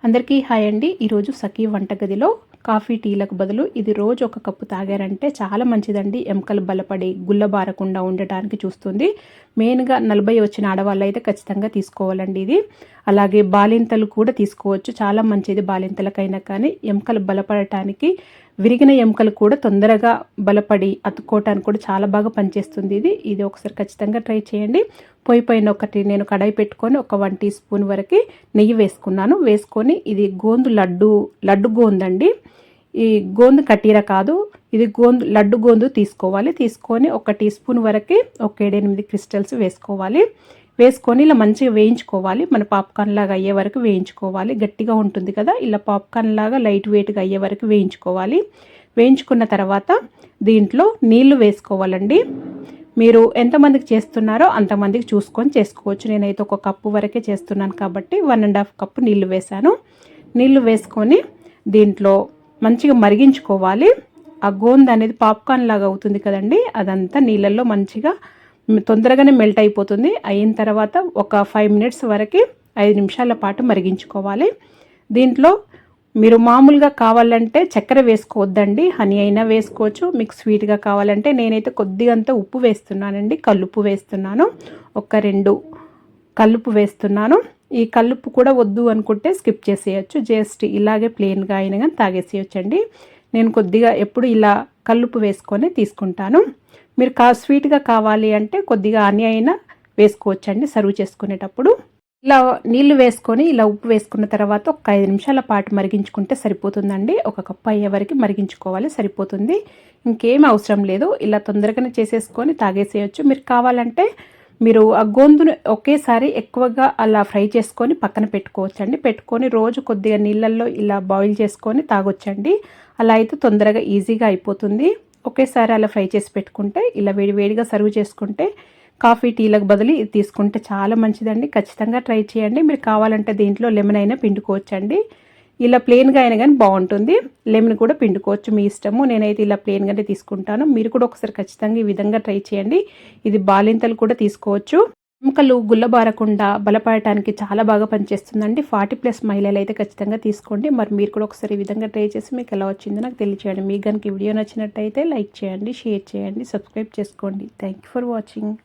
అందరికీ హాయ్ అండి. ఈరోజు సఖీ వంటగదిలో కాఫీ టీలకు బదులు ఇది రోజు ఒక కప్పు తాగారంటే చాలా మంచిదండి. ఎముకలు బలపడి గుల్లబారకుండా ఉండటానికి చూస్తుంది. మెయిన్గా 40 వచ్చిన ఆడవాళ్ళు అయితే ఖచ్చితంగా తీసుకోవాలండి ఇది. అలాగే బాలింతలు కూడా తీసుకోవచ్చు, చాలా మంచిది బాలింతలకైనా. కానీ ఎముకలు బలపడటానికి, విరిగిన ఎముకలు కూడా తొందరగా బలపడి అతుక్కోవటానికి కూడా చాలా బాగా పనిచేస్తుంది ఇది ఒకసారి ఖచ్చితంగా ట్రై చేయండి. పొయ్యి పైన నేను కడాయి పెట్టుకొని ఒక 1 టీ స్పూన్ వరకు నెయ్యి వేసుకున్నాను. వేసుకొని ఇది గోందు లడ్డు గోందండి. ఈ గోందు కటీర కాదు, ఇది లడ్డు గోందు తీసుకోవాలి. తీసుకొని 1 టీ స్పూన్ వరకు ఒక 7-8 క్రిస్టల్స్ వేసుకోవాలి. వేసుకొని ఇలా మంచిగా వేయించుకోవాలి. మన పాప్కార్న్ లాగా అయ్యే వరకు వేయించుకోవాలి. గట్టిగా ఉంటుంది కదా, ఇలా పాప్కార్న్ లాగా లైట్ వెయిట్గా అయ్యే వరకు వేయించుకోవాలి. వేయించుకున్న తర్వాత దీంట్లో నీళ్లు వేసుకోవాలండి. మీరు ఎంతమందికి చేస్తున్నారో అంతమందికి చూసుకొని చేసుకోవచ్చు. నేనైతే 1 కప్పు వరకే చేస్తున్నాను కాబట్టి 1.5 కప్పు నీళ్లు వేసాను. నీళ్లు వేసుకొని దీంట్లో మంచిగా మరిగించుకోవాలి. ఆ గోంద అనేది పాప్కార్న్ లాగా అవుతుంది కదండి, అదంతా నీళ్ళల్లో మంచిగా తొందరగానే మెల్ట్ అయిపోతుంది. అయిన తర్వాత ఒక 5 మినిట్స్ వరకు 5 నిమిషాల పాటు మరిగించుకోవాలి. దీంట్లో మీరు మామూలుగా కావాలంటే చక్కెర వేసుకోవద్దండి, హనీ అయినా వేసుకోవచ్చు. మీకు స్వీట్గా కావాలంటే నేనైతే కొద్దిగంత ఉప్పు వేస్తున్నానండి, కల్లుప్పు వేస్తున్నాను. 2 కల్లుప్పు వేస్తున్నాను. ఈ కల్లుప్పు కూడా వద్దు అనుకుంటే స్కిప్ చేసేయచ్చు. జస్ట్ ఇలాగే ప్లెయిన్గా అయినా కానీ తాగేసేయచ్చండి. నేను కొద్దిగా ఎప్పుడు ఇలా కల్లుప్పు వేసుకొని తీసుకుంటాను. మీరు స్వీట్గా కావాలి అంటే కొద్దిగా హనీ అయినా వేసుకోవచ్చండి సర్వ్ చేసుకునేటప్పుడు. ఇలా నీళ్లు వేసుకొని ఇలా ఉప్పు వేసుకున్న తర్వాత ఒక 5 నిమిషాల పాటు మరిగించుకుంటే సరిపోతుందండి. 1 కప్పు అయ్యే వరకు మరిగించుకోవాలి, సరిపోతుంది. ఇంకేం అవసరం లేదు. ఇలా తొందరగానే చేసేసుకొని తాగేసేయచ్చు. మీరు కావాలంటే మీరు ఆ గోందును ఒకేసారి ఎక్కువగా అలా ఫ్రై చేసుకొని పక్కన పెట్టుకోవచ్చండి. పెట్టుకొని రోజు కొద్దిగా నీళ్ళల్లో ఇలా బాయిల్ చేసుకొని తాగొచ్చండి. అలా అయితే తొందరగా ఈజీగా అయిపోతుంది. ఒకేసారి అలా ఫ్రై చేసి పెట్టుకుంటే ఇలా వేడివేడిగా సర్వ్ చేసుకుంటే కాఫీ టీలకు బదులు ఇది తీసుకుంటే చాలా మంచిదండి. ఖచ్చితంగా ట్రై చేయండి. మీరు కావాలంటే దీంట్లో లెమన్ అయినా పిండుకోవచ్చండి. ఇలా ప్లెయిన్గా అయినా కానీ బాగుంటుంది. లెమన్ కూడా పిండుకోవచ్చు, మీ ఇష్టము. నేనైతే ఇలా ప్లెయిన్గానే తీసుకుంటాను. మీరు కూడా ఒకసారి ఖచ్చితంగా ఈ విధంగా ట్రై చేయండి. ఇది బాలింతలు కూడా తీసుకోవచ్చు. ఎముకలు గుల్లబారకుండా బలపడటానికి చాలా బాగా పనిచేస్తుందండి. 40+ మహిళలు అయితే ఖచ్చితంగా తీసుకోండి. మరి మీరు కూడా ఒకసారి ఈ విధంగా ట్రై చేసి మీకు ఎలా వచ్చిందో నాకు తెలియచేయండి. మీకు కనుక ఈ వీడియో నచ్చినట్టయితే లైక్ చేయండి, షేర్ చేయండి, సబ్స్క్రైబ్ చేసుకోండి. Thank you for watching.